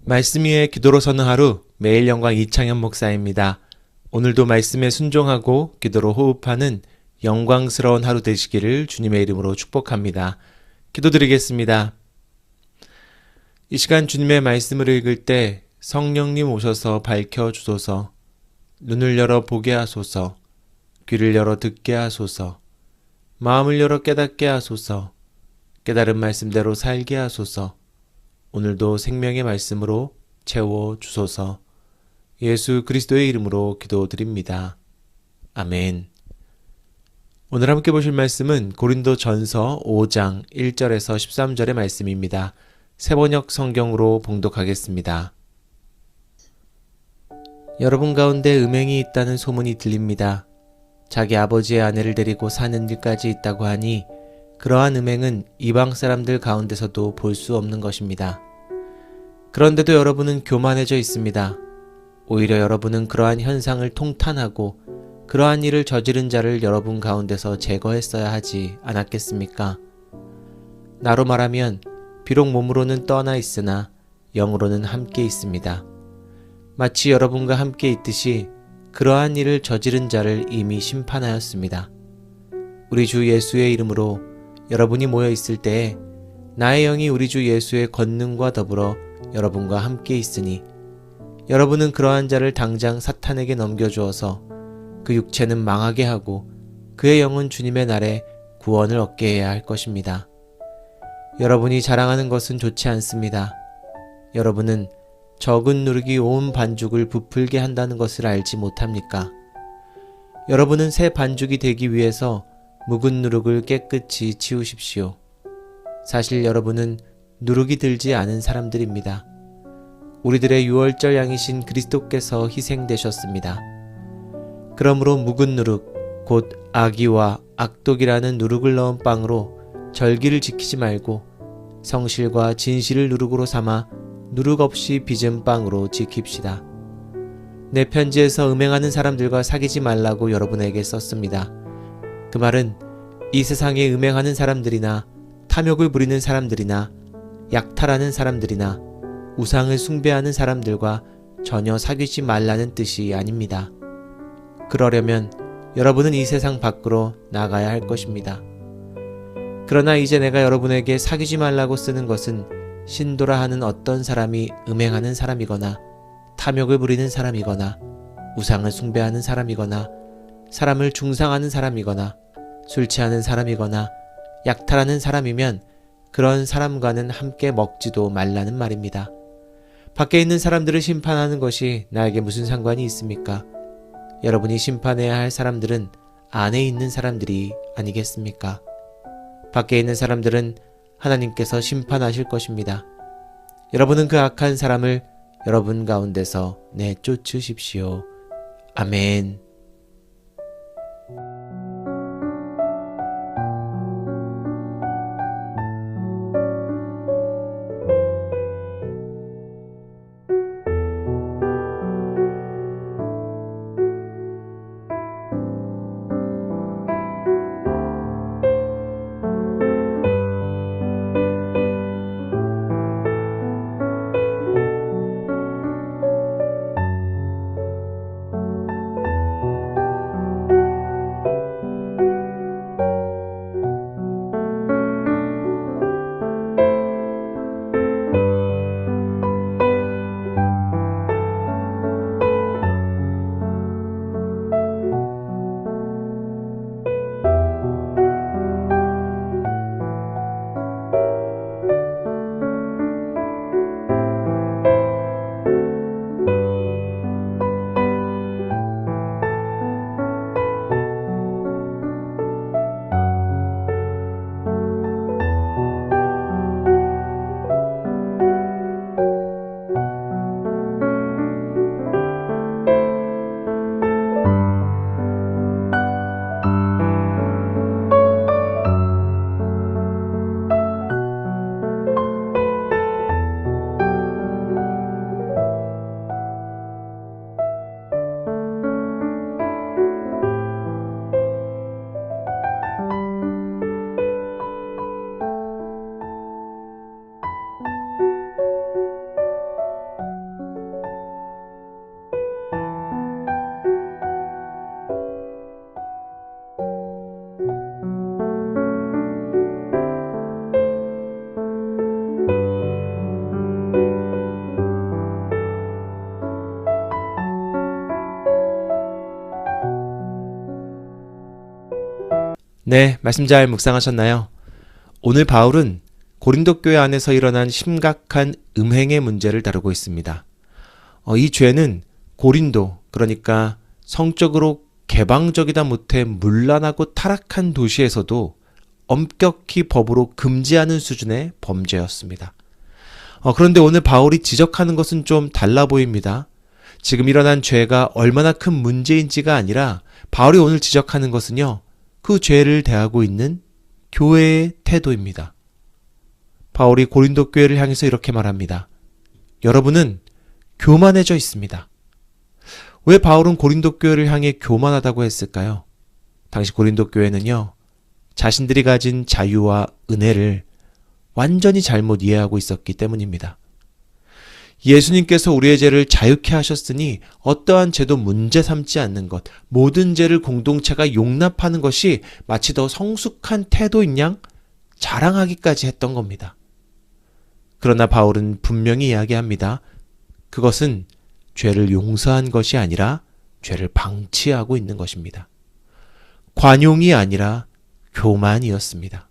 말씀 위에 기도로 서는 하루, 매일 영광 이창현 목사입니다. 오늘도 말씀에 순종하고 기도로 호흡하는 영광스러운 하루 되시기를 주님의 이름으로 축복합니다. 기도드리겠습니다. 이 시간 주님의 말씀을 읽을 때 성령님 오셔서 밝혀주소서, 눈을 열어 보게 하소서, 귀를 열어 듣게 하소서, 마음을 열어 깨닫게 하소서, 깨달은 말씀대로 살게 하소서, 오늘도 생명의 말씀으로 채워주소서. 예수 그리스도의 이름으로 기도드립니다. 아멘. 오늘 함께 보실 말씀은 고린도 전서 5장 1절에서 13절의 말씀입니다. 새번역 성경으로 봉독하겠습니다. 여러분 가운데 음행이 있다는 소문이 들립니다. 자기 아버지의 아내를 데리고 사는 일까지 있다고 하니 그러한 음행은 이방 사람들 가운데서도 볼 수 없는 것입니다. 그런데도 여러분은 교만해져 있습니다. 오히려 여러분은 그러한 현상을 통탄하고 그러한 일을 저지른 자를 여러분 가운데서 제거했어야 하지 않았겠습니까? 나로 말하면 비록 몸으로는 떠나 있으나 영으로는 함께 있습니다. 마치 여러분과 함께 있듯이 그러한 일을 저지른 자를 이미 심판하였습니다. 우리 주 예수의 이름으로 여러분이 모여 있을 때에 나의 영이 우리 주 예수의 권능과 더불어 여러분과 함께 있으니 여러분은 그러한 자를 당장 사탄에게 넘겨주어서 그 육체는 망하게 하고 그의 영은 주님의 날에 구원을 얻게 해야 할 것입니다. 여러분이 자랑하는 것은 좋지 않습니다. 여러분은 적은 누룩이 온 반죽을 부풀게 한다는 것을 알지 못합니까? 여러분은 새 반죽이 되기 위해서 묵은 누룩을 깨끗이 치우십시오. 사실 여러분은 누룩이 들지 않은 사람들입니다. 우리들의 유월절 양이신 그리스도께서 희생되셨습니다. 그러므로 묵은 누룩, 곧 악의와 악독이라는 누룩을 넣은 빵으로 절기를 지키지 말고 성실과 진실을 누룩으로 삼아 누룩 없이 빚은 빵으로 지킵시다. 내 편지에서 음행하는 사람들과 사귀지 말라고 여러분에게 썼습니다. 그 말은 이 세상에 음행하는 사람들이나 탐욕을 부리는 사람들이나 약탈하는 사람들이나 우상을 숭배하는 사람들과 전혀 사귀지 말라는 뜻이 아닙니다. 그러려면 여러분은 이 세상 밖으로 나가야 할 것입니다. 그러나 이제 내가 여러분에게 사귀지 말라고 쓰는 것은 신도라 하는 어떤 사람이 음행하는 사람이거나 탐욕을 부리는 사람이거나 우상을 숭배하는 사람이거나 사람을 중상하는 사람이거나 술 취하는 사람이거나 약탈하는 사람이면 그런 사람과는 함께 먹지도 말라는 말입니다. 밖에 있는 사람들을 심판하는 것이 나에게 무슨 상관이 있습니까? 여러분이 심판해야 할 사람들은 안에 있는 사람들이 아니겠습니까? 밖에 있는 사람들은 하나님께서 심판하실 것입니다. 여러분은 그 악한 사람을 여러분 가운데서 내쫓으십시오. 아멘. 네, 말씀 잘 묵상하셨나요? 오늘 바울은 고린도 교회 안에서 일어난 심각한 음행의 문제를 다루고 있습니다. 이 죄는 고린도, 그러니까 성적으로 개방적이다 못해 문란하고 타락한 도시에서도 엄격히 법으로 금지하는 수준의 범죄였습니다. 그런데 오늘 바울이 지적하는 것은 좀 달라 보입니다. 지금 일어난 죄가 얼마나 큰 문제인지가 아니라 바울이 오늘 지적하는 것은요, 그 죄를 대하고 있는 교회의 태도입니다. 바울이 고린도 교회를 향해서 이렇게 말합니다. 여러분은 교만해져 있습니다. 왜 바울은 고린도 교회를 향해 교만하다고 했을까요? 당시 고린도 교회는요, 자신들이 가진 자유와 은혜를 완전히 잘못 이해하고 있었기 때문입니다. 예수님께서 우리의 죄를 자유케 하셨으니 어떠한 죄도 문제 삼지 않는 것, 모든 죄를 공동체가 용납하는 것이 마치 더 성숙한 태도인 양 자랑하기까지 했던 겁니다. 그러나 바울은 분명히 이야기합니다. 그것은 죄를 용서한 것이 아니라 죄를 방치하고 있는 것입니다. 관용이 아니라 교만이었습니다.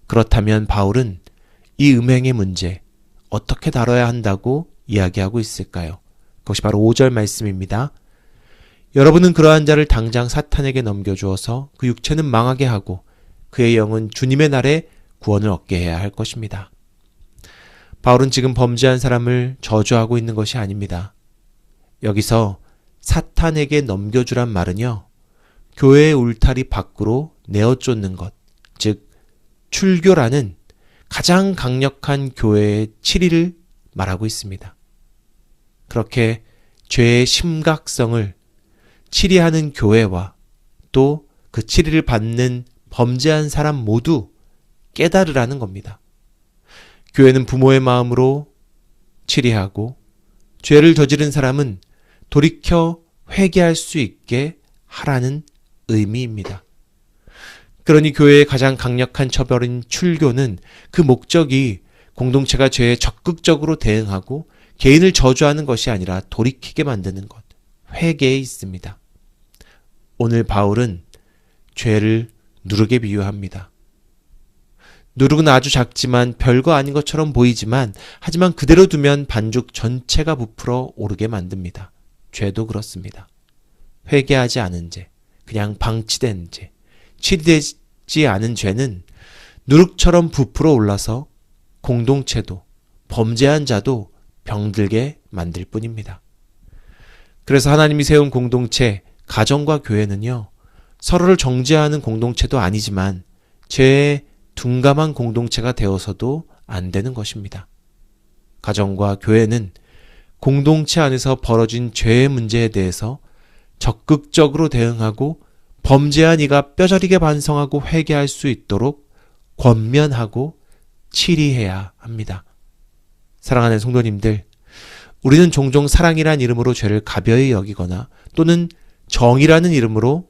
그렇다면 바울은 이 음행의 문제 어떻게 다뤄야 한다고 이야기하고 있을까요? 그것이 바로 5절 말씀입니다. 여러분은 그러한 자를 당장 사탄에게 넘겨주어서 그 육체는 망하게 하고 그의 영은 주님의 날에 구원을 얻게 해야 할 것입니다. 바울은 지금 범죄한 사람을 저주하고 있는 것이 아닙니다. 여기서 사탄에게 넘겨주란 말은요, 교회의 울타리 밖으로 내어쫓는 것, 즉 출교라는 가장 강력한 교회의 치리를 말하고 있습니다. 그렇게 죄의 심각성을 치리하는 교회와 또 그 치리를 받는 범죄한 사람 모두 깨달으라는 겁니다. 교회는 부모의 마음으로 치리하고 죄를 저지른 사람은 돌이켜 회개할 수 있게 하라는 의미입니다. 그러니 교회의 가장 강력한 처벌인 출교는 그 목적이 공동체가 죄에 적극적으로 대응하고 개인을 저주하는 것이 아니라 돌이키게 만드는 것, 회개에 있습니다. 오늘 바울은 죄를 누룩에 비유합니다. 누룩은 아주 작지만 별거 아닌 것처럼 보이지만 하지만 그대로 두면 반죽 전체가 부풀어 오르게 만듭니다. 죄도 그렇습니다. 회개하지 않은 죄, 그냥 방치된 죄, 치리되지 않은 죄는 누룩처럼 부풀어 올라서 공동체도 범죄한 자도 병들게 만들 뿐입니다. 그래서 하나님이 세운 공동체, 가정과 교회는요, 서로를 정죄하는 공동체도 아니지만 죄에 둔감한 공동체가 되어서도 안 되는 것입니다. 가정과 교회는 공동체 안에서 벌어진 죄의 문제에 대해서 적극적으로 대응하고 범죄한 이가 뼈저리게 반성하고 회개할 수 있도록 권면하고 치리해야 합니다. 사랑하는 성도님들, 우리는 종종 사랑이란 이름으로 죄를 가벼이 여기거나 또는 정의라는 이름으로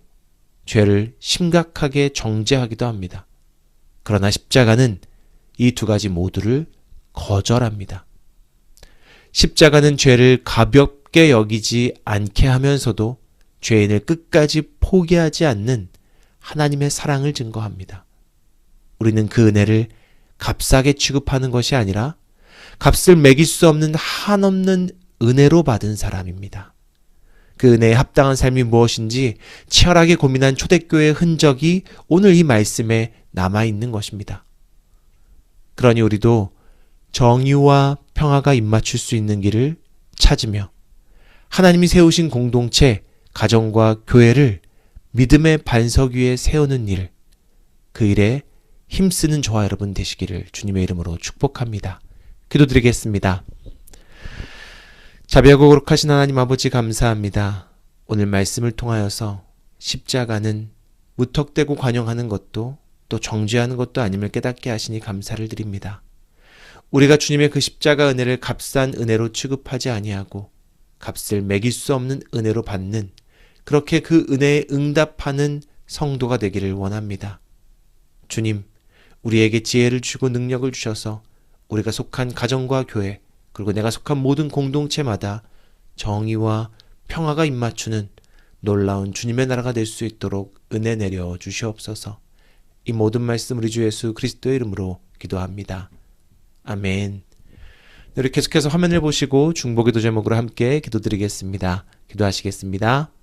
죄를 심각하게 정죄하기도 합니다. 그러나 십자가는 이 두 가지 모두를 거절합니다. 십자가는 죄를 가볍게 여기지 않게 하면서도 죄인을 끝까지 포기하지 않는 하나님의 사랑을 증거합니다. 우리는 그 은혜를 값싸게 취급하는 것이 아니라 값을 매길 수 없는 한없는 은혜로 받은 사람입니다. 그 은혜에 합당한 삶이 무엇인지 치열하게 고민한 초대교회의 흔적이 오늘 이 말씀에 남아있는 것입니다. 그러니 우리도 정의와 평화가 입맞출 수 있는 길을 찾으며 하나님이 세우신 공동체, 가정과 교회를 믿음의 반석 위에 세우는 일, 그 일에 힘쓰는 저와 여러분 되시기를 주님의 이름으로 축복합니다. 기도드리겠습니다. 자비하고 거룩하신 하나님 아버지 감사합니다. 오늘 말씀을 통하여서 십자가는 무턱대고 관용하는 것도 또 정죄하는 것도 아님을 깨닫게 하시니 감사를 드립니다. 우리가 주님의 그 십자가 은혜를 값싼 은혜로 취급하지 아니하고 값을 매길 수 없는 은혜로 받는, 그렇게 그 은혜에 응답하는 성도가 되기를 원합니다. 주님, 우리에게 지혜를 주고 능력을 주셔서 우리가 속한 가정과 교회, 그리고 내가 속한 모든 공동체마다 정의와 평화가 입맞추는 놀라운 주님의 나라가 될 수 있도록 은혜 내려 주시옵소서. 이 모든 말씀 우리 주 예수 그리스도의 이름으로 기도합니다. 아멘. 우리 계속해서 화면을 보시고 중보기도 제목으로 함께 기도드리겠습니다. 기도하시겠습니다.